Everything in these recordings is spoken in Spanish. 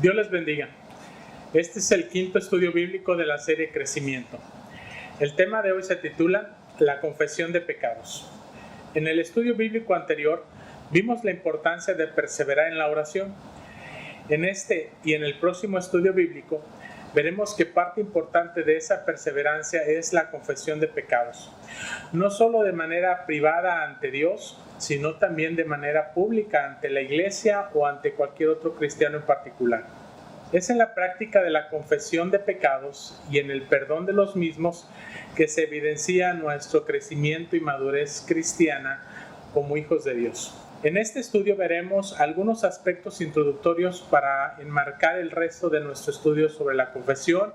Dios les bendiga. Este es el quinto estudio bíblico de la serie Crecimiento. El tema de hoy se titula La confesión de pecados. En el estudio bíblico anterior vimos la importancia de perseverar en la oración. En este y en el próximo estudio bíblico veremos que parte importante de esa perseverancia es la confesión de pecados, no solo de manera privada ante Dios, sino también de manera pública ante la iglesia o ante cualquier otro cristiano en particular. Es en la práctica de la confesión de pecados y en el perdón de los mismos que se evidencia nuestro crecimiento y madurez cristiana como hijos de Dios. En este estudio veremos algunos aspectos introductorios para enmarcar el resto de nuestro estudio sobre la confesión,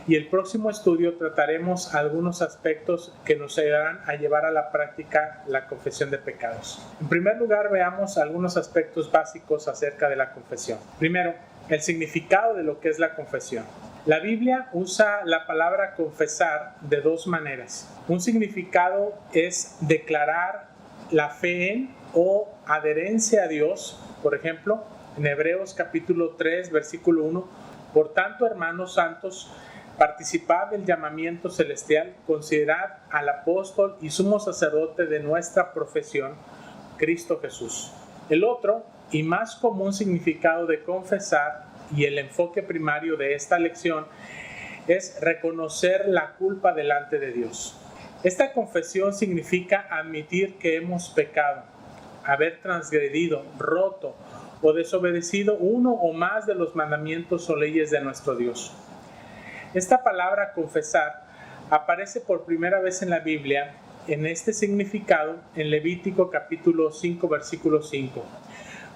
y el próximo estudio trataremos algunos aspectos que nos ayudarán a llevar a la práctica la confesión de pecados. En primer lugar, veamos algunos aspectos básicos acerca de la confesión. Primero, el significado de lo que es la confesión. La Biblia usa la palabra confesar de dos maneras. Un significado es declarar la fe en o adherencia a Dios. Por ejemplo, en Hebreos capítulo 3, versículo 1, por tanto, hermanos santos, participad del llamamiento celestial, considerad al apóstol y sumo sacerdote de nuestra profesión, Cristo Jesús. El otro y más común significado de confesar, y el enfoque primario de esta lección, es reconocer la culpa delante de Dios. Esta confesión significa admitir que hemos pecado, haber transgredido, roto o desobedecido uno o más de los mandamientos o leyes de nuestro Dios. Esta palabra confesar aparece por primera vez en la Biblia en este significado en Levítico capítulo 5, versículo 5.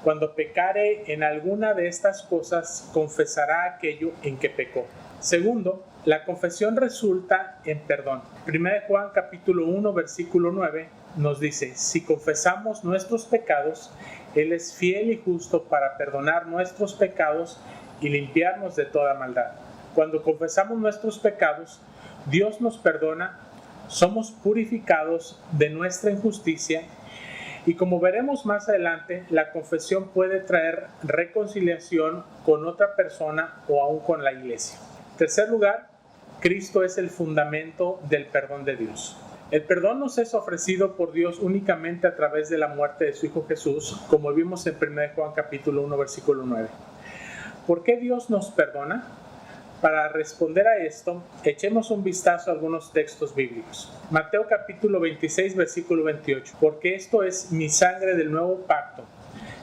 Cuando pecare en alguna de estas cosas, confesará aquello en que pecó. Segundo, la confesión resulta en perdón. 1 Juan capítulo 1, versículo 9 nos dice: si confesamos nuestros pecados, Él es fiel y justo para perdonar nuestros pecados y limpiarnos de toda maldad. Cuando confesamos nuestros pecados, Dios nos perdona, somos purificados de nuestra injusticia, y como veremos más adelante, la confesión puede traer reconciliación con otra persona o aún con la iglesia. En tercer lugar, Cristo es el fundamento del perdón de Dios. El perdón nos es ofrecido por Dios únicamente a través de la muerte de su Hijo Jesús, como vimos en 1 Juan capítulo 1, versículo 9. ¿Por qué Dios nos perdona? Para responder a esto, echemos un vistazo a algunos textos bíblicos. Mateo capítulo 26, versículo 28. Porque esto es mi sangre del nuevo pacto,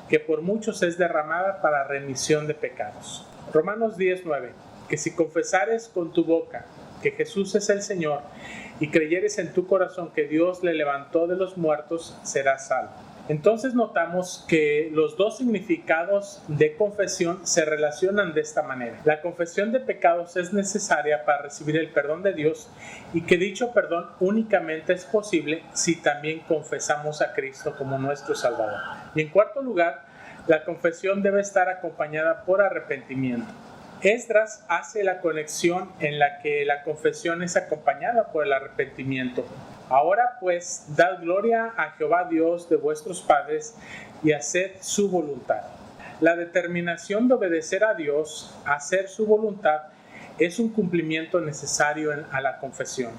que por muchos es derramada para remisión de pecados. Romanos 10, 9. Que si confesares con tu boca que Jesús es el Señor y creyeres en tu corazón que Dios le levantó de los muertos, serás salvo. Entonces notamos que los dos significados de confesión se relacionan de esta manera. La confesión de pecados es necesaria para recibir el perdón de Dios, y que dicho perdón únicamente es posible si también confesamos a Cristo como nuestro Salvador. Y en cuarto lugar, la confesión debe estar acompañada por arrepentimiento. Esdras hace la conexión en la que la confesión es acompañada por el arrepentimiento. Ahora pues, dad gloria a Jehová Dios de vuestros padres y haced su voluntad. La determinación de obedecer a Dios, hacer su voluntad, es un cumplimiento necesario a la confesión.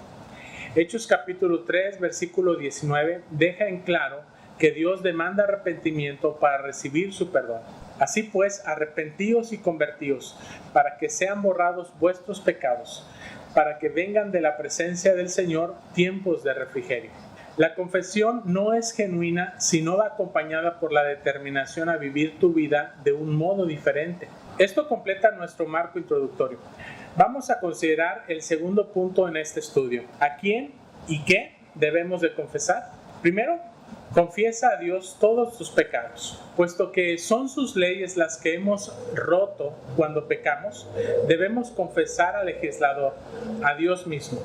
Hechos capítulo 3, versículo 19, deja en claro que Dios demanda arrepentimiento para recibir su perdón. Así pues, arrepentíos y convertíos, para que sean borrados vuestros pecados, para que vengan de la presencia del Señor tiempos de refrigerio. La confesión no es genuina si no va acompañada por la determinación a vivir tu vida de un modo diferente. Esto completa nuestro marco introductorio. Vamos a considerar el segundo punto en este estudio. ¿A quién y qué debemos de confesar? Primero, confiesa a Dios todos tus pecados. Puesto que son sus leyes las que hemos roto cuando pecamos, debemos confesar al legislador, a Dios mismo.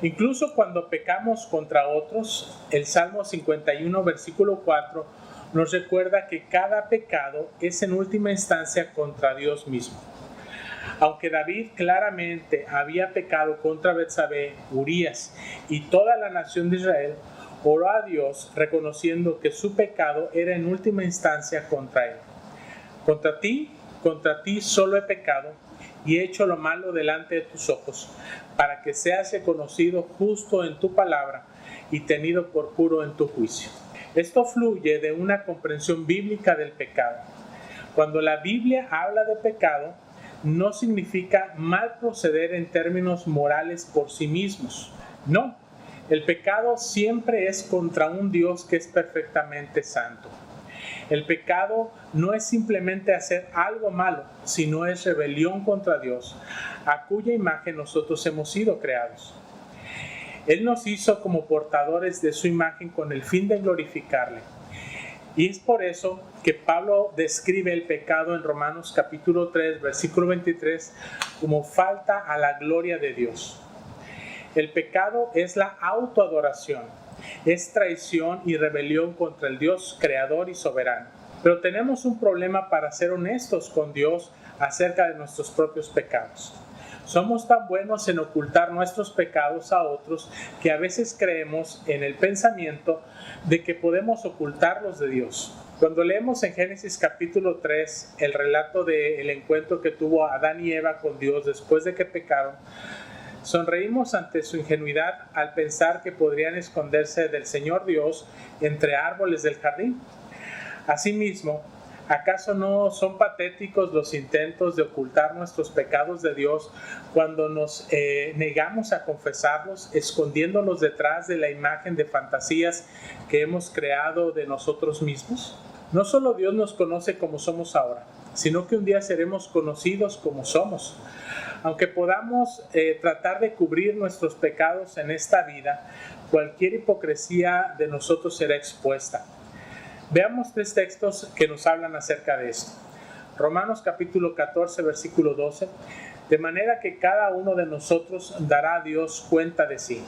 Incluso cuando pecamos contra otros, el Salmo 51, versículo 4, nos recuerda que cada pecado es en última instancia contra Dios mismo. Aunque David claramente había pecado contra Betsabé, Urías y toda la nación de Israel, oró a Dios reconociendo que su pecado era en última instancia contra él. Contra ti contra ti solo he pecado y he hecho lo malo delante de tus ojos, para que seas reconocido justo en tu palabra y tenido por puro en tu juicio. Esto fluye de una comprensión bíblica del pecado. Cuando la Biblia habla de pecado, no significa mal proceder en términos morales por sí mismos. No, el pecado siempre es contra un Dios que es perfectamente santo. El pecado no es simplemente hacer algo malo, sino es rebelión contra Dios, a cuya imagen nosotros hemos sido creados. Él nos hizo como portadores de su imagen con el fin de glorificarle. Y es por eso que Pablo describe el pecado en Romanos capítulo 3, versículo 23, como falta a la gloria de Dios. El pecado es la autoadoración, es traición y rebelión contra el Dios creador y soberano. Pero tenemos un problema para ser honestos con Dios acerca de nuestros propios pecados. Somos tan buenos en ocultar nuestros pecados a otros que a veces creemos en el pensamiento de que podemos ocultarlos de Dios. Cuando leemos en Génesis capítulo 3 el relato del encuentro que tuvo Adán y Eva con Dios después de que pecaron, sonreímos ante su ingenuidad al pensar que podrían esconderse del Señor Dios entre árboles del jardín. Asimismo, ¿acaso no son patéticos los intentos de ocultar nuestros pecados de Dios cuando nos negamos a confesarlos, escondiéndolos detrás de la imagen de fantasías que hemos creado de nosotros mismos? No solo Dios nos conoce como somos ahora, sino que un día seremos conocidos como somos. Aunque podamos tratar de cubrir nuestros pecados en esta vida, cualquier hipocresía de nosotros será expuesta. Veamos 3 textos que nos hablan acerca de esto. Romanos capítulo 14, versículo 12. De manera que cada uno de nosotros dará a Dios cuenta de sí.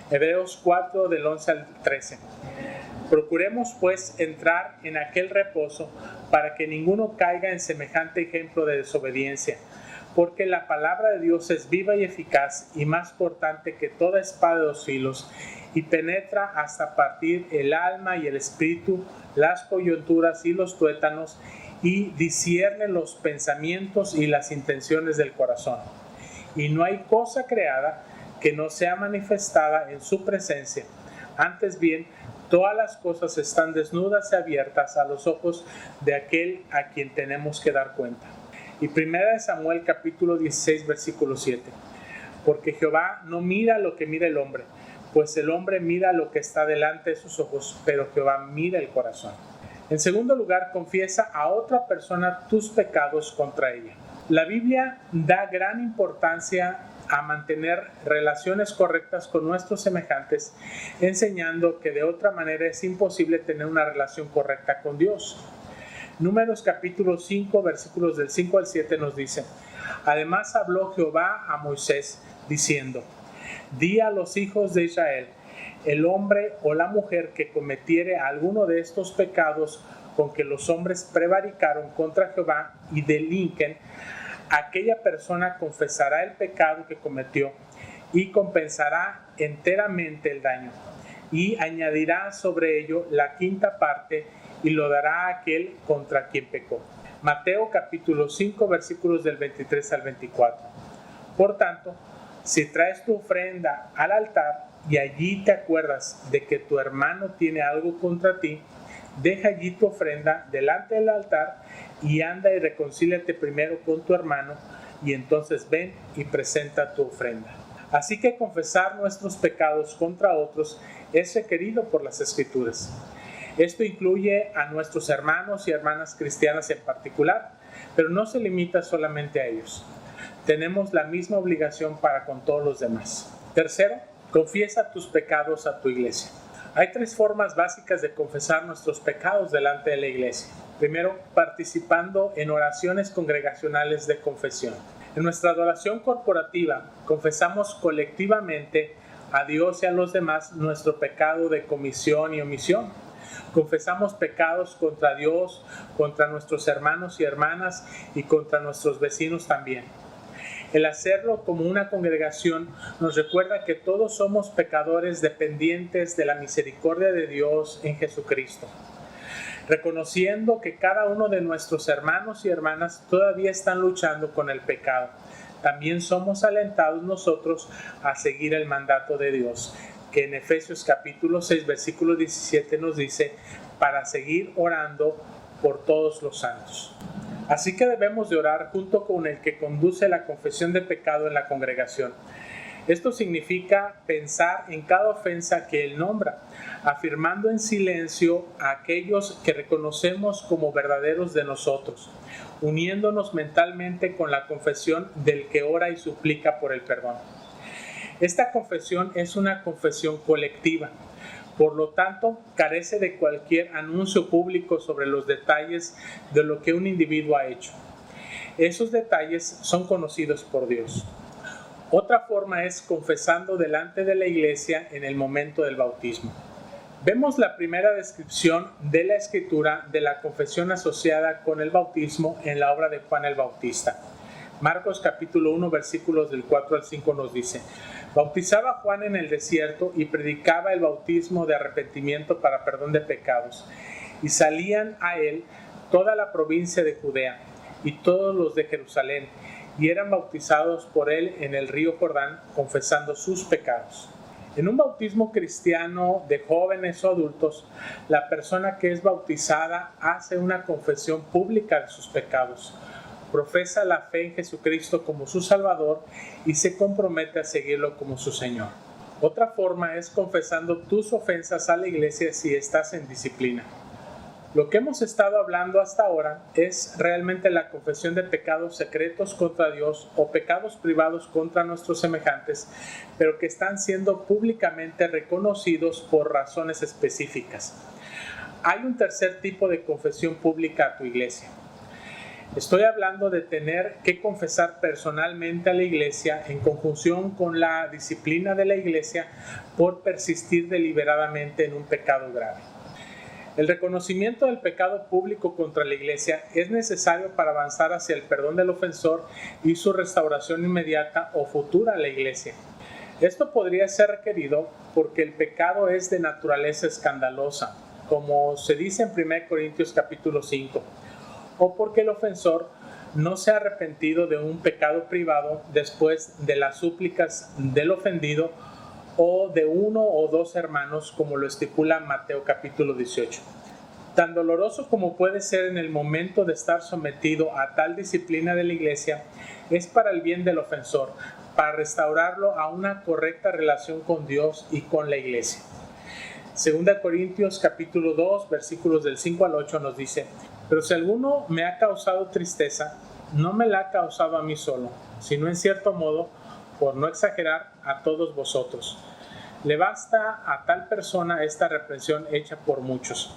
Hebreos 4, del 11 al 13. Procuremos pues entrar en aquel reposo para que ninguno caiga en semejante ejemplo de desobediencia. Porque la palabra de Dios es viva y eficaz y más cortante que toda espada de 2 filos y penetra hasta partir el alma y el espíritu, las coyunturas y los tuétanos y discierne los pensamientos y las intenciones del corazón. Y no hay cosa creada que no sea manifestada en su presencia. Antes bien, todas las cosas están desnudas y abiertas a los ojos de aquel a quien tenemos que dar cuenta. Y 1 Samuel capítulo 16 versículo 7. Porque Jehová no mira lo que mira el hombre, pues el hombre mira lo que está delante de sus ojos, pero Jehová mira el corazón. En segundo lugar, confiesa a otra persona tus pecados contra ella. La Biblia da gran importancia a mantener relaciones correctas con nuestros semejantes, enseñando que de otra manera es imposible tener una relación correcta con Dios. Números capítulo 5, versículos del 5 al 7 nos dicen: Además habló Jehová a Moisés, diciendo: Di a los hijos de Israel, el hombre o la mujer que cometiere alguno de estos pecados con que los hombres prevaricaron contra Jehová y delinquen, aquella persona confesará el pecado que cometió y compensará enteramente el daño, y añadirá sobre ello la quinta parte y lo dará a aquel contra quien pecó. Mateo capítulo 5 versículos del 23 al 24. Por tanto, si traes tu ofrenda al altar y allí te acuerdas de que tu hermano tiene algo contra ti, deja allí tu ofrenda delante del altar y anda y reconcíliate primero con tu hermano y entonces ven y presenta tu ofrenda. Así que confesar nuestros pecados contra otros es requerido por las Escrituras. Esto incluye a nuestros hermanos y hermanas cristianas en particular, pero no se limita solamente a ellos. Tenemos la misma obligación para con todos los demás. Tercero, confiesa tus pecados a tu iglesia. Hay 3 formas básicas de confesar nuestros pecados delante de la iglesia. Primero, participando en oraciones congregacionales de confesión. En nuestra adoración corporativa, confesamos colectivamente a Dios y a los demás nuestro pecado de comisión y omisión. Confesamos pecados contra Dios, contra nuestros hermanos y hermanas y contra nuestros vecinos también. El hacerlo como una congregación nos recuerda que todos somos pecadores dependientes de la misericordia de Dios en Jesucristo. reconociendo que cada uno de nuestros hermanos y hermanas todavía están luchando con el pecado. También somos alentados nosotros a seguir el mandato de Dios, que en Efesios capítulo 6, versículo 17 nos dice, para seguir orando por todos los santos. Así que debemos de orar junto con el que conduce la confesión de pecado en la congregación. Esto significa pensar en cada ofensa que Él nombra, afirmando en silencio a aquellos que reconocemos como verdaderos de nosotros, uniéndonos mentalmente con la confesión del que ora y suplica por el perdón. Esta confesión es una confesión colectiva, por lo tanto, carece de cualquier anuncio público sobre los detalles de lo que un individuo ha hecho. Esos detalles son conocidos por Dios. Otra forma es confesando delante de la iglesia en el momento del bautismo. Vemos la primera descripción de la Escritura de la confesión asociada con el bautismo en la obra de Juan el Bautista. Marcos capítulo 1 versículos del 4 al 5 nos dice: bautizaba Juan en el desierto y predicaba el bautismo de arrepentimiento para perdón de pecados. Y salían a él toda la provincia de Judea y todos los de Jerusalén, y eran bautizados por él en el río Jordán, confesando sus pecados. En un bautismo cristiano de jóvenes o adultos, la persona que es bautizada hace una confesión pública de sus pecados, profesa la fe en Jesucristo como su Salvador y se compromete a seguirlo como su Señor. Otra forma es confesando tus ofensas a la iglesia si estás en disciplina. Lo que hemos estado hablando hasta ahora es realmente la confesión de pecados secretos contra Dios o pecados privados contra nuestros semejantes, pero que están siendo públicamente reconocidos por razones específicas. Hay un tercer tipo de confesión pública a tu iglesia. Estoy hablando de tener que confesar personalmente a la iglesia en conjunción con la disciplina de la iglesia por persistir deliberadamente en un pecado grave. El reconocimiento del pecado público contra la iglesia es necesario para avanzar hacia el perdón del ofensor y su restauración inmediata o futura a la iglesia. Esto podría ser requerido porque el pecado es de naturaleza escandalosa, como se dice en 1 Corintios capítulo 5, o porque el ofensor no se ha arrepentido de un pecado privado después de las súplicas del ofendido o de uno o dos hermanos, como lo estipula Mateo capítulo 18. Tan doloroso como puede ser en el momento de estar sometido a tal disciplina de la iglesia, es para el bien del ofensor, para restaurarlo a una correcta relación con Dios y con la iglesia. 2 Corintios capítulo 2, versículos del 5 al 8 nos dice: pero si alguno me ha causado tristeza, no me la ha causado a mí solo, sino en cierto modo, por no exagerar, a todos vosotros. Le basta a tal persona esta reprensión hecha por muchos.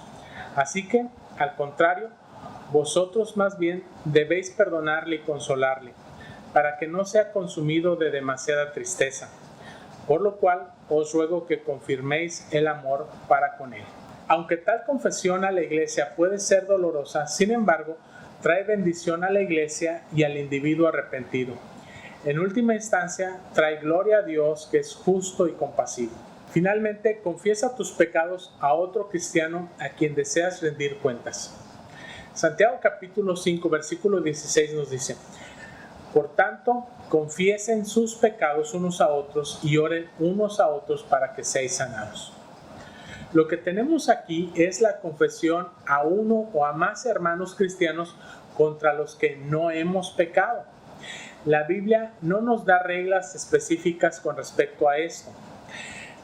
Así que, al contrario, vosotros más bien debéis perdonarle y consolarle, para que no sea consumido de demasiada tristeza. Por lo cual, os ruego que confirméis el amor para con él. Aunque tal confesión a la iglesia puede ser dolorosa, sin embargo, trae bendición a la iglesia y al individuo arrepentido. En última instancia, trae gloria a Dios, que es justo y compasivo. Finalmente, confiesa tus pecados a otro cristiano a quien deseas rendir cuentas. Santiago capítulo 5, versículo 16 nos dice: por tanto, confiesen sus pecados unos a otros y oren unos a otros para que seáis sanados. Lo que tenemos aquí es la confesión a uno o a más hermanos cristianos contra los que no hemos pecado. La Biblia no nos da reglas específicas con respecto a esto,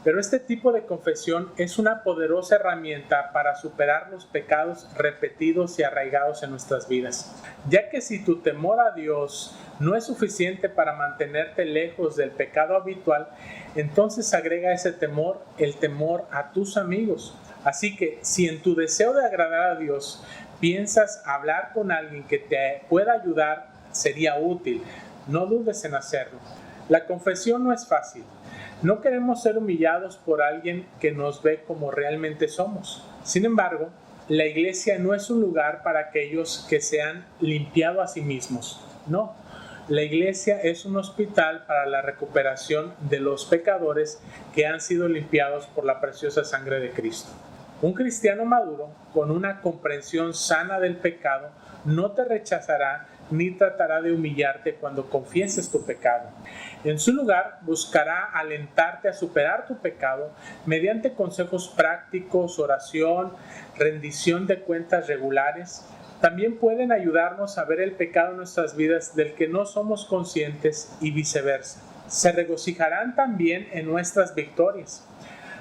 pero este tipo de confesión es una poderosa herramienta para superar los pecados repetidos y arraigados en nuestras vidas, ya que si tu temor a Dios no es suficiente para mantenerte lejos del pecado habitual, entonces agrega ese temor, el temor a tus amigos. Así que si en tu deseo de agradar a Dios piensas hablar con alguien que te pueda ayudar, sería útil. No dudes en hacerlo. La confesión no es fácil. No queremos ser humillados por alguien que nos ve como realmente somos. Sin embargo, la iglesia no es un lugar para aquellos que se han limpiado a sí mismos. No, la iglesia es un hospital para la recuperación de los pecadores que han sido limpiados por la preciosa sangre de Cristo. Un cristiano maduro, con una comprensión sana del pecado, no te rechazará ni tratará de humillarte cuando confieses tu pecado. En su lugar, buscará alentarte a superar tu pecado mediante consejos prácticos, oración, rendición de cuentas regulares. También pueden ayudarnos a ver el pecado en nuestras vidas del que no somos conscientes y viceversa. Se regocijarán también en nuestras victorias.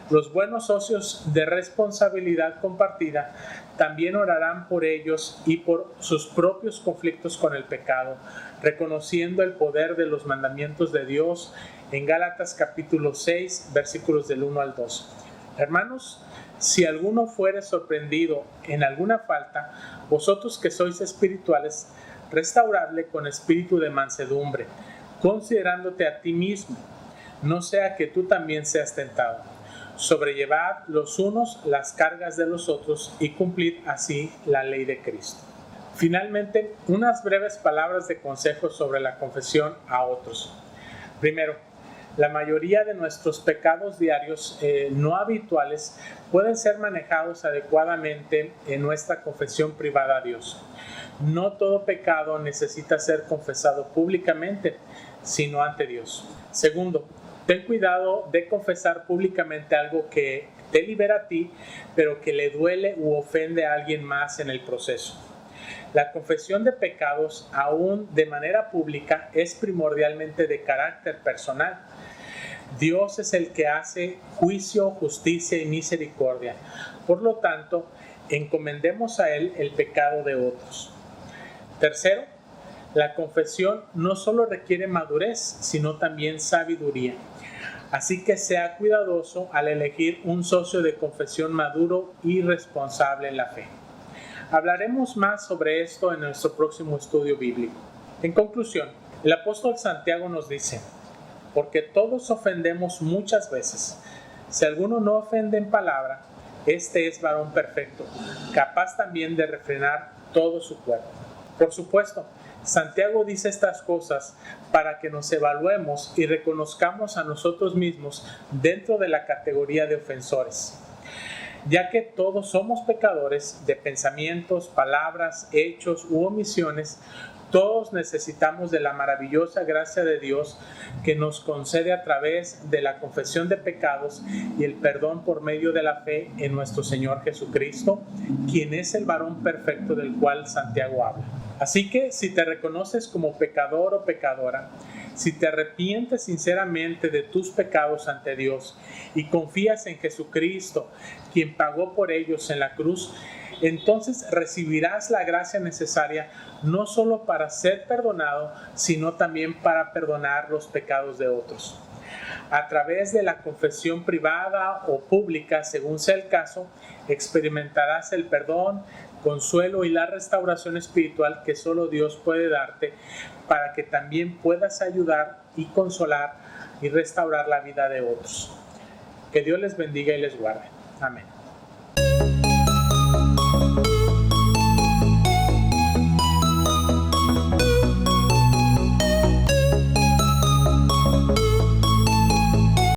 Los buenos socios de responsabilidad compartida también orarán por ellos y por sus propios conflictos con el pecado, reconociendo el poder de los mandamientos de Dios en Gálatas capítulo 6, versículos del 1 al 2. Hermanos, si alguno fuere sorprendido en alguna falta, vosotros que sois espirituales, restauradle con espíritu de mansedumbre, considerándote a ti mismo, no sea que tú también seas tentado. Sobrellevad los unos las cargas de los otros y cumplid así la ley de Cristo. Finalmente, unas breves palabras de consejo sobre la confesión a otros. Primero, la mayoría de nuestros pecados diarios no habituales pueden ser manejados adecuadamente en nuestra confesión privada a Dios. No todo pecado necesita ser confesado públicamente, sino ante Dios. Segundo, ten cuidado de confesar públicamente algo que te libera a ti, pero que le duele u ofende a alguien más en el proceso. La confesión de pecados, aún de manera pública, es primordialmente de carácter personal. Dios es el que hace juicio, justicia y misericordia. Por lo tanto, encomendemos a Él el pecado de otros. Tercero, la confesión no solo requiere madurez, sino también sabiduría. Así que sea cuidadoso al elegir un socio de confesión maduro y responsable en la fe. Hablaremos más sobre esto en nuestro próximo estudio bíblico. En conclusión, el apóstol Santiago nos dice: porque todos ofendemos muchas veces. Si alguno no ofende en palabra, este es varón perfecto, capaz también de refrenar todo su cuerpo. Por supuesto, Santiago dice estas cosas para que nos evaluemos y reconozcamos a nosotros mismos dentro de la categoría de ofensores, ya que todos somos pecadores de pensamientos, palabras, hechos u omisiones. Todos necesitamos de la maravillosa gracia de Dios que nos concede a través de la confesión de pecados y el perdón por medio de la fe en nuestro Señor Jesucristo, quien es el varón perfecto del cual Santiago habla. Así que si te reconoces como pecador o pecadora, si te arrepientes sinceramente de tus pecados ante Dios y confías en Jesucristo, quien pagó por ellos en la cruz, entonces recibirás la gracia necesaria no solo para ser perdonado, sino también para perdonar los pecados de otros. A través de la confesión privada o pública, según sea el caso, experimentarás el perdón, consuelo y la restauración espiritual que solo Dios puede darte, para que también puedas ayudar y consolar y restaurar la vida de otros. Que Dios les bendiga y les guarde. Amén.